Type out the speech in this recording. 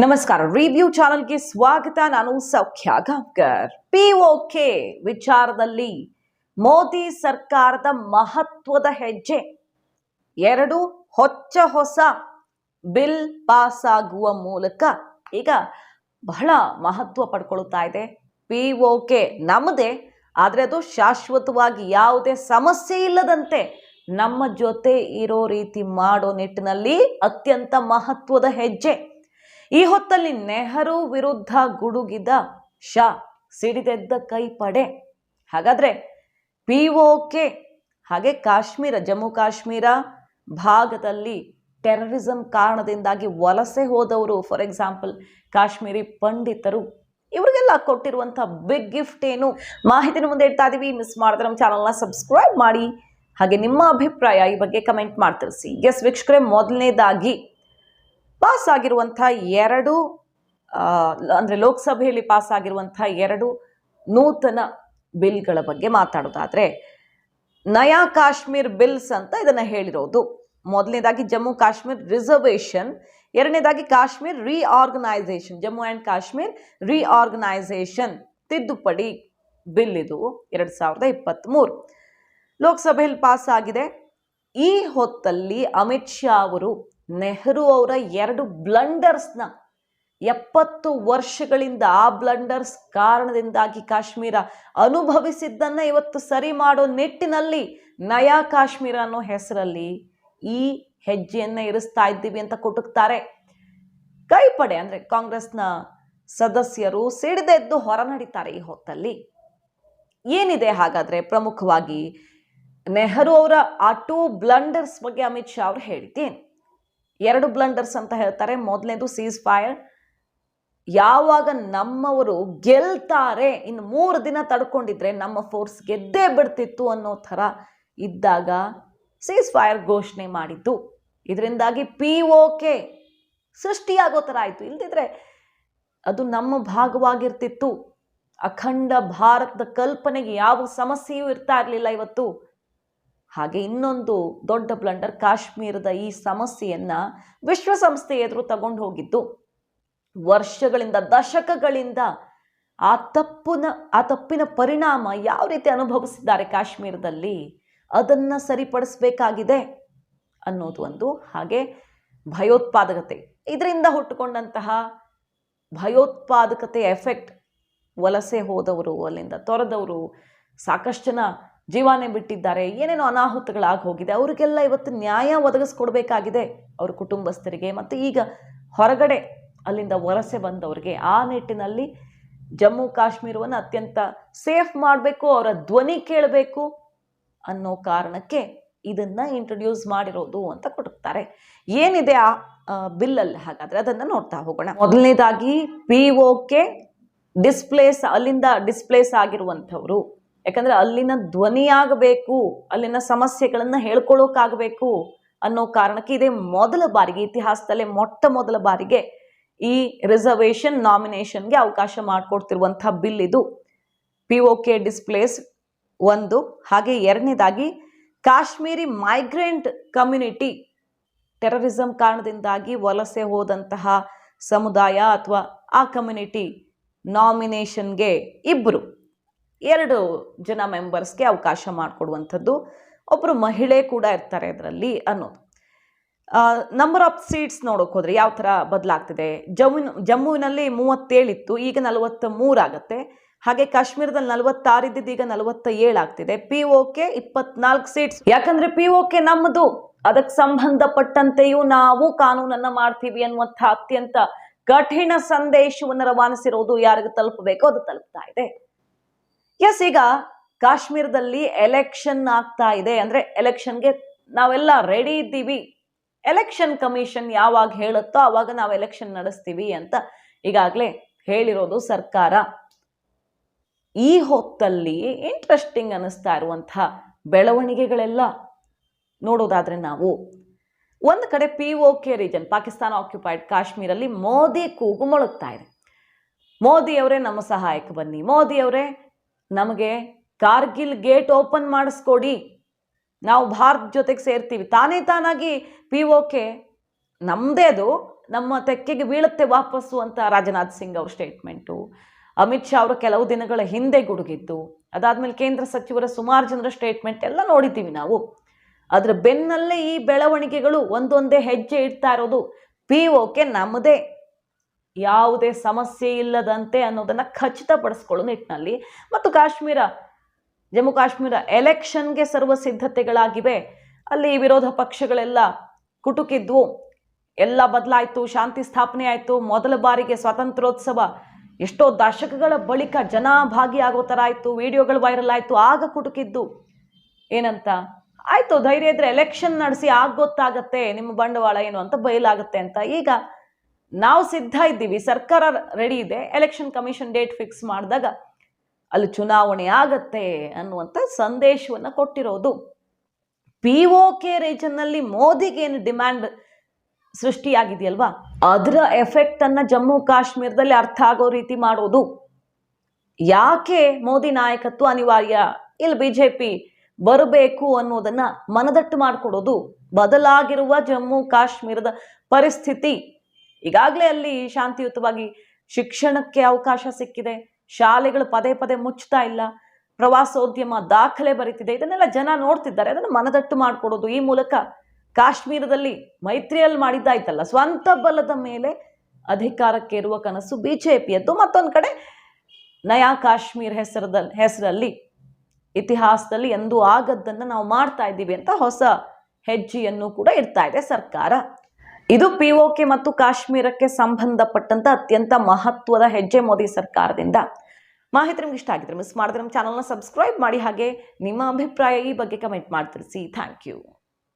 ನಮಸ್ಕಾರ, ರಿವ್ಯೂ ಚಾನೆಲ್ಗೆ ಸ್ವಾಗತ. ನಾನು ಸೌಖ್ಯ ಗಾಂವ್ಕರ್. ಪಿಒಕೆ ವಿಚಾರದಲ್ಲಿ ಮೋದಿ ಸರ್ಕಾರದ ಮಹತ್ವದ ಹೆಜ್ಜೆ. ಎರಡು ಹೊಸ ಬಿಲ್ ಪಾಸ್ ಆಗುವ ಮೂಲಕ ಈಗ ಬಹಳ ಮಹತ್ವ ಪಡ್ಕೊಳ್ತಾ ಇದೆ. ಪಿಒಕೆ ನಮ್ಮದೇ, ಆದರೆ ಅದು ಶಾಶ್ವತವಾಗಿ ಯಾವುದೇ ಸಮಸ್ಯೆ ಇಲ್ಲದಂತೆ ನಮ್ಮ ಜೊತೆ ಇರೋ ರೀತಿ ಮಾಡೋ ನಿಟ್ಟಿನಲ್ಲಿ ಅತ್ಯಂತ ಮಹತ್ವದ ಹೆಜ್ಜೆ. ಈ ಹೊತ್ತಲ್ಲಿ ನೆಹರು ವಿರುದ್ಧ ಗುಡುಗಿದ ಶಾ, ಸಿಡಿದೆದ್ದ ಕೈಪಡೆ. ಹಾಗಾದ್ರೆ ಪಿಒಕೆ ಹಾಗೆ ಕಾಶ್ಮೀರ, ಜಮ್ಮು ಕಾಶ್ಮೀರ ಭಾಗದಲ್ಲಿ ಟೆರರಿಸಂ ಕಾರಣದಿಂದಾಗಿ ವಲಸೆ ಹೋದವರು, ಫಾರ್ ಎಕ್ಸಾಂಪಲ್ ಕಾಶ್ಮೀರಿ ಪಂಡಿತರು, ಇವರಿಗೆಲ್ಲ ಕೊಟ್ಟಿರುವಂತಹ ಬಿಗ್ ಗಿಫ್ಟ್ ಏನು? ಮಾಹಿತಿನ ಮುಂದೆ ಇಡ್ತಾ ಇದೀವಿ. ಮಿಸ್ ಮಾಡಿದ್ರೆ ನಮ್ಮ ಚಾನಲ್ನ ಸಬ್ಸ್ಕ್ರೈಬ್ ಮಾಡಿ, ಹಾಗೆ ನಿಮ್ಮ ಅಭಿಪ್ರಾಯ ಈ ಬಗ್ಗೆ ಕಮೆಂಟ್ ಮಾಡಿ ತಿಳಿಸಿ. ಎಸ್ ವೀಕ್ಷಕರೇ, ಮೊದಲನೇದಾಗಿ ಪಾಸ್ ಆಗಿರುವಂತಹ ಎರಡು ಅಂದರೆ ಲೋಕಸಭೆಯಲ್ಲಿ ಪಾಸ್ ಆಗಿರುವಂತಹ ಎರಡು ನೂತನ ಬಿಲ್ಗಳ ಬಗ್ಗೆ ಮಾತಾಡೋದಾದ್ರೆ, ನಯಾ ಕಾಶ್ಮೀರ್ ಬಿಲ್ಸ್ ಅಂತ ಇದನ್ನ ಹೇಳಿರೋದು. ಮೊದಲನೇದಾಗಿ ಜಮ್ಮು ಕಾಶ್ಮೀರ್ ರಿಸರ್ವೇಷನ್, ಎರಡನೇದಾಗಿ Kashmir reorganisation, Jammu and Kashmir reorganisation ತಿದ್ದುಪಡಿ ಬಿಲ್. ಇದು 2023 ಲೋಕಸಭೆಯಲ್ಲಿ ಪಾಸ್ ಆಗಿದೆ. ಈ ಹೊತ್ತಲ್ಲಿ ಅಮಿತ್ ಶಾ ಅವರು ನೆಹರು ಅವರ ಎರಡು ಬ್ಲಂಡರ್ಸ್ನ 70 ವರ್ಷಗಳಿಂದ ಆ ಬ್ಲಂಡರ್ಸ್ ಕಾರಣದಿಂದಾಗಿ ಕಾಶ್ಮೀರ ಅನುಭವಿಸಿದ್ದನ್ನ ಇವತ್ತು ಸರಿ ಮಾಡೋ ನಿಟ್ಟಿನಲ್ಲಿ ನಯಾ ಕಾಶ್ಮೀರ ಅನ್ನೋ ಹೆಸರಲ್ಲಿ ಈ ಹೆಜ್ಜೆಯನ್ನ ಇರಿಸ್ತಾ ಇದ್ದೀವಿ ಅಂತ ಕುಟುಕ್ತಾರೆ. ಕೈಪಡೆ ಅಂದ್ರೆ ಕಾಂಗ್ರೆಸ್ನ ಸದಸ್ಯರು ಸಿಡಿದೆದ್ದು ಹೊರ ನಡೀತಾರೆ. ಈ ಹೊತ್ತಲ್ಲಿ ಏನಿದೆ ಹಾಗಾದ್ರೆ? ಪ್ರಮುಖವಾಗಿ ನೆಹರು ಅವರ ಆ 2 ಬ್ಲಂಡರ್ಸ್ ಬಗ್ಗೆ ಅಮಿತ್ ಶಾ ಅವರು ಹೇಳಿದ್ದೇನು? 2 ಬ್ಲಂಡರ್ಸ್ ಅಂತ ಹೇಳ್ತಾರೆ. ಮೊದಲನೇದು ಸೀಸ್ ಫೈರ್. ಯಾವಾಗ ನಮ್ಮವರು ಗೆಲ್ತಾರೆ, ಇನ್ನು 3 ದಿನ ತಡ್ಕೊಂಡಿದ್ರೆ ನಮ್ಮ ಫೋರ್ಸ್ ಗೆದ್ದೇ ಬಿಡ್ತಿತ್ತು ಅನ್ನೋ ಥರ ಇದ್ದಾಗ ಸೀಸ್ ಫೈರ್ ಘೋಷಣೆ ಮಾಡಿದ್ದು. ಇದರಿಂದಾಗಿ ಪಿಒಕೆ ಸೃಷ್ಟಿಯಾಗೋ ಥರ ಆಯಿತು. ಇಲ್ದಿದ್ರೆ ಅದು ನಮ್ಮ ಭಾಗವಾಗಿರ್ತಿತ್ತು. ಅಖಂಡ ಭಾರತದ ಕಲ್ಪನೆಗೆ ಯಾವ ಸಮಸ್ಯೆಯೂ ಇರ್ತಾ ಇರಲಿಲ್ಲ ಇವತ್ತು. ಹಾಗೆ ಇನ್ನೊಂದು ದೊಡ್ಡ ಬ್ಲಂಡರ್, ಕಾಶ್ಮೀರದ ಈ ಸಮಸ್ಯೆಯನ್ನ ವಿಶ್ವಸಂಸ್ಥೆ ಎದುರು ತಗೊಂಡು ಹೋಗಿದ್ದು. ವರ್ಷಗಳಿಂದ, ದಶಕಗಳಿಂದ ಆ ತಪ್ಪಿನ ಪರಿಣಾಮ ಯಾವ ರೀತಿ ಅನುಭವಿಸಿದ್ದಾರೆ ಕಾಶ್ಮೀರದಲ್ಲಿ, ಅದನ್ನ ಸರಿಪಡಿಸಬೇಕಾಗಿದೆ ಅನ್ನೋದು ಒಂದು. ಹಾಗೆ ಭಯೋತ್ಪಾದಕತೆ, ಇದರಿಂದ ಹುಟ್ಟುಕೊಂಡಂತಹ ಭಯೋತ್ಪಾದಕತೆ ಎಫೆಕ್ಟ್, ವಲಸೆ ಹೋದವರು, ಅಲ್ಲಿಂದ ತೊರೆದವರು, ಸಾಕಷ್ಟು ಜನ ಜೀವಾನೇ ಬಿಟ್ಟಿದ್ದಾರೆ, ಏನೇನೋ ಅನಾಹುತಗಳಾಗಿ ಹೋಗಿದೆ. ಅವರಿಗೆಲ್ಲ ಇವತ್ತು ನ್ಯಾಯ ಒದಗಿಸ್ಕೊಡ್ಬೇಕಾಗಿದೆ ಅವ್ರ ಕುಟುಂಬಸ್ಥರಿಗೆ, ಮತ್ತು ಈಗ ಹೊರಗಡೆ ಅಲ್ಲಿಂದ ವಲಸೆ ಬಂದವರಿಗೆ. ಆ ನಿಟ್ಟಿನಲ್ಲಿ ಜಮ್ಮು ಕಾಶ್ಮೀರವನ್ನು ಅತ್ಯಂತ ಸೇಫ್ ಮಾಡಬೇಕು, ಅವರ ಧ್ವನಿ ಕೇಳಬೇಕು ಅನ್ನೋ ಕಾರಣಕ್ಕೆ ಇದನ್ನ ಇಂಟ್ರೊಡ್ಯೂಸ್ ಮಾಡಿರೋದು ಅಂತ ಕೊಡುತ್ತಾರೆ. ಏನಿದೆ ಆ ಬಿಲ್ಲಲ್ಲಿ ಹಾಗಾದ್ರೆ ಅದನ್ನ ನೋಡ್ತಾ ಹೋಗೋಣ. ಮೊದಲನೇದಾಗಿ ಪಿಒಕೆ ಅಲ್ಲಿಂದ ಡಿಸ್ಪ್ಲೇಸ್ ಆಗಿರುವಂಥವ್ರು, ಯಾಕಂದ್ರೆ ಅಲ್ಲಿನ ಧ್ವನಿಯಾಗಬೇಕು, ಅಲ್ಲಿನ ಸಮಸ್ಯೆಗಳನ್ನ ಹೇಳ್ಕೊಳ್ಳೋಕಾಗಬೇಕು ಅನ್ನೋ ಕಾರಣಕ್ಕೆ ಇದೇ ಮೊದಲ ಬಾರಿಗೆ, ಇತಿಹಾಸದಲ್ಲೇ ಮೊದಲ ಬಾರಿಗೆ ಈ ರಿಸರ್ವೇಷನ್ ನಾಮಿನೇಷನ್ಗೆ ಅವಕಾಶ ಮಾಡಿಕೊಡ್ತಿರುವಂತಹ ಬಿಲ್ ಇದು. ಪಿಒಕೆ ಡಿಸ್ಪ್ಲೇಸ್ ಒಂದು. ಹಾಗೆ ಎರಡನೇದಾಗಿ ಕಾಶ್ಮೀರಿ ಮೈಗ್ರೆಂಟ್ ಕಮ್ಯುನಿಟಿ, ಟೆರರಿಸಂ ಕಾರಣದಿಂದಾಗಿ ವಲಸೆ ಹೋದಂತಹ ಸಮುದಾಯ ಅಥವಾ ಆ ಕಮ್ಯುನಿಟಿ ನಾಮಿನೇಷನ್ಗೆ 2 ಜನ ಮೆಂಬರ್ಸ್ಗೆ ಅವಕಾಶ ಮಾಡಿಕೊಡುವಂಥದ್ದು. ಒಬ್ಬರು ಮಹಿಳೆ ಕೂಡ ಇರ್ತಾರೆ ಅದರಲ್ಲಿ ಅನ್ನೋದು. ನಂಬರ್ ಆಫ್ ಸೀಟ್ಸ್ ನೋಡೋಕೆ ಹೋದ್ರೆ ಯಾವ ಥರ ಬದಲಾಗ್ತಿದೆ. ಜಮ್ಮುವಿನಲ್ಲಿ 37 ಇತ್ತು, ಈಗ 43 ಆಗುತ್ತೆ. ಹಾಗೆ ಕಾಶ್ಮೀರದಲ್ಲಿ 46 ಇದ್ದಿದ್ದು ಈಗ 47 ಆಗ್ತಿದೆ. PoK 24 seats. ಯಾಕಂದ್ರೆ ಪಿಒಕೆ ನಮ್ಮದು, ಅದಕ್ಕೆ ಸಂಬಂಧಪಟ್ಟಂತೆಯೂ ನಾವು ಕಾನೂನನ್ನ ಮಾಡ್ತೀವಿ ಅನ್ನುವಂಥ ಅತ್ಯಂತ ಕಠಿಣ ಸಂದೇಶವನ್ನು ರವಾನಿಸಿರೋದು. ಯಾರಿಗೆ ತಲುಪಬೇಕೋ ಅದು ತಲುಪ್ತಾ ಇದೆ. ಎಸ್, ಈಗ ಕಾಶ್ಮೀರದಲ್ಲಿ ಎಲೆಕ್ಷನ್ ಆಗ್ತಾ ಇದೆ. ಅಂದ್ರೆ ಎಲೆಕ್ಷನ್ಗೆ ನಾವೆಲ್ಲ ರೆಡಿ ಇದ್ದೀವಿ. ಎಲೆಕ್ಷನ್ ಕಮಿಷನ್ ಯಾವಾಗ ಹೇಳುತ್ತೋ ಆವಾಗ ನಾವು ಎಲೆಕ್ಷನ್ ನಡೆಸ್ತೀವಿ ಅಂತ ಈಗಾಗಲೇ ಹೇಳಿರೋದು ಸರ್ಕಾರ. ಈ ಹೊತ್ತಲ್ಲಿ ಇಂಟ್ರೆಸ್ಟಿಂಗ್ ಅನ್ನಿಸ್ತಾ ಇರುವಂತಹ ಬೆಳವಣಿಗೆಗಳೆಲ್ಲ ನೋಡೋದಾದ್ರೆ, ನಾವು ಒಂದು ಕಡೆ ಪಿಒಕೆ ರೀಜನ್, ಪಾಕಿಸ್ತಾನ ಆಕ್ಯುಪೈಡ್ ಕಾಶ್ಮೀರಲ್ಲಿ ಮೋದಿ ಕೂಗು ಮೊಳಗ್ತಾ ಇದೆ. ಮೋದಿ ಅವರೇ ನಮ್ಮ ಸಹಾಯಕ್ಕೆ ಬನ್ನಿ, ಮೋದಿ ಅವರೇ ನಮಗೆ ಕಾರ್ಗಿಲ್ ಗೇಟ್ ಓಪನ್ ಮಾಡಿಸ್ಕೊಡಿ, ನಾವು ಭಾರತ ಜೊತೆಗೆ ಸೇರ್ತೀವಿ. ತಾನಾಗಿ ಪಿಒಕೆ ನಮ್ಮದೇ ಅದು, ನಮ್ಮ ತೆಕ್ಕೆಗೆ ಬೀಳುತ್ತೆ ವಾಪಸ್ಸು ಅಂತ ರಾಜನಾಥ್ ಸಿಂಗ್ ಅವ್ರ ಸ್ಟೇಟ್ಮೆಂಟು. ಅಮಿತ್ ಶಾ ಅವರು ಕೆಲವು ದಿನಗಳ ಹಿಂದೆ ಗುಡುಗಿದ್ದು, ಅದಾದ್ಮೇಲೆ ಕೇಂದ್ರ ಸಚಿವರ ಸುಮಾರು ಜನರ ಸ್ಟೇಟ್ಮೆಂಟ್ ಎಲ್ಲ ನೋಡಿದ್ದೀವಿ ನಾವು. ಅದರ ಬೆನ್ನಲ್ಲೇ ಈ ಬೆಳವಣಿಗೆಗಳು ಒಂದೊಂದೇ ಹೆಜ್ಜೆ ಇಡ್ತಾ ಇರೋದು POK ನಮ್ಮದೇ, ಯಾವುದೇ ಸಮಸ್ಯೆ ಇಲ್ಲದಂತೆ ಅನ್ನೋದನ್ನ ಖಚಿತಪಡಿಸ್ಕೊಳ್ಳೋ ನಿಟ್ಟಿನಲ್ಲಿ. ಮತ್ತು ಜಮ್ಮು ಕಾಶ್ಮೀರ ಎಲೆಕ್ಷನ್ಗೆ ಸರ್ವ ಸಿದ್ಧತೆಗಳಾಗಿವೆ. ಅಲ್ಲಿ ವಿರೋಧ ಪಕ್ಷಗಳೆಲ್ಲ ಕುಟುಕಿದ್ವು, ಎಲ್ಲ ಬದಲಾಯಿತು, ಶಾಂತಿ ಸ್ಥಾಪನೆ ಆಯಿತು. ಮೊದಲ ಬಾರಿಗೆ ಸ್ವಾತಂತ್ರ್ಯೋತ್ಸವ ಎಷ್ಟೋ ದಶಕಗಳ ಬಳಿಕ ಜನ ಭಾಗಿಯಾಗೋ ಥರ ಆಯಿತು, ವಿಡಿಯೋಗಳು ವೈರಲ್ ಆಯಿತು. ಆಗ ಕುಟುಕಿದ್ದು ಏನಂತ, ಆಯಿತು ಧೈರ್ಯ ಇದ್ರೆ ಎಲೆಕ್ಷನ್ ನಡೆಸಿ ಆಗ ಗೊತ್ತಾಗತ್ತೆ ನಿಮ್ಮ ಬಂಡವಾಳ ಏನು ಅಂತ, ಬಯಲಾಗುತ್ತೆ ಅಂತ. ಈಗ ನಾವು ಸಿದ್ಧ ಇದ್ದೀವಿ, ಸರ್ಕಾರ ರೆಡಿ ಇದೆ, ಎಲೆಕ್ಷನ್ ಕಮಿಷನ್ ಡೇಟ್ ಫಿಕ್ಸ್ ಮಾಡಿದಾಗ ಅಲ್ಲಿ ಚುನಾವಣೆ ಆಗತ್ತೆ ಅನ್ನುವಂಥ ಸಂದೇಶವನ್ನು ಕೊಟ್ಟಿರೋದು. POK ರೀಜನ್ನಲ್ಲಿ ಮೋದಿಗೇನು ಡಿಮ್ಯಾಂಡ್ ಸೃಷ್ಟಿಯಾಗಿದೆಯಲ್ವಾ, ಅದರ ಎಫೆಕ್ಟ್ ಅನ್ನ ಜಮ್ಮು ಕಾಶ್ಮೀರದಲ್ಲಿ ಅರ್ಥ ಆಗೋ ರೀತಿ ಮಾಡೋದು. ಯಾಕೆ ಮೋದಿ ನಾಯಕತ್ವ ಅನಿವಾರ್ಯ, ಇಲ್ಲಿ BJP ಬರಬೇಕು ಅನ್ನೋದನ್ನ ಮನದಟ್ಟು ಮಾಡಿಕೊಡೋದು. ಬದಲಾಗಿರುವ ಜಮ್ಮು ಕಾಶ್ಮೀರದ ಪರಿಸ್ಥಿತಿ, ಈಗಾಗಲೇ ಅಲ್ಲಿ ಶಾಂತಿಯುತವಾಗಿ ಶಿಕ್ಷಣಕ್ಕೆ ಅವಕಾಶ ಸಿಕ್ಕಿದೆ, ಶಾಲೆಗಳು ಪದೇ ಪದೇ ಮುಚ್ತಾ ಇಲ್ಲ, ಪ್ರವಾಸೋದ್ಯಮ ದಾಖಲೆ ಬರೀತಿದೆ, ಇದನ್ನೆಲ್ಲ ಜನ ನೋಡ್ತಿದ್ದಾರೆ. ಅದನ್ನು ಮನದಟ್ಟು ಮಾಡಿಕೊಡೋದು. ಈ ಮೂಲಕ ಕಾಶ್ಮೀರದಲ್ಲಿ ಮೈತ್ರಿಯಲ್ಲಿ ಮಾಡಿದ್ದಾಯ್ತಲ್ಲ, ಸ್ವಂತ ಬಲದ ಮೇಲೆ ಅಧಿಕಾರಕ್ಕೆ ಇರುವ ಕನಸು BJPಯದ್ದು. ಮತ್ತೊಂದು ಕಡೆ ನಯಾ ಕಾಶ್ಮೀರ್ ಹೆಸರಲ್ಲಿ ಇತಿಹಾಸದಲ್ಲಿ ಎಂದೂ ಆಗದ್ದನ್ನು ನಾವು ಮಾಡ್ತಾ ಇದ್ದೀವಿ ಅಂತ ಹೊಸ ಹೆಜ್ಜೆಯನ್ನು ಕೂಡ ಇಡ್ತಾ ಇದೆ ಸರ್ಕಾರ. ಇದು POK ಮತ್ತು ಕಾಶ್ಮೀರಕ್ಕೆ ಸಂಬಂಧಪಟ್ಟಂತ ಅತ್ಯಂತ ಮಹತ್ವದ ಹೆಜ್ಜೆ ಮೋದಿ ಸರ್ಕಾರದಿಂದ. ಮಾಹಿತಿ ನಿಮ್ಗೆ ಇಷ್ಟ ಆಗಿದ್ರೆ ಮಿಸ್ ಮಾಡಿದ್ರೆ ನಮ್ಮ ಚಾನಲ್ನ ಸಬ್ಸ್ಕ್ರೈಬ್ ಮಾಡಿ, ಹಾಗೆ ನಿಮ್ಮ ಅಭಿಪ್ರಾಯ ಈ ಬಗ್ಗೆ ಕಮೆಂಟ್ ಮಾಡಿ ತಿಳಿಸಿ. Thank you.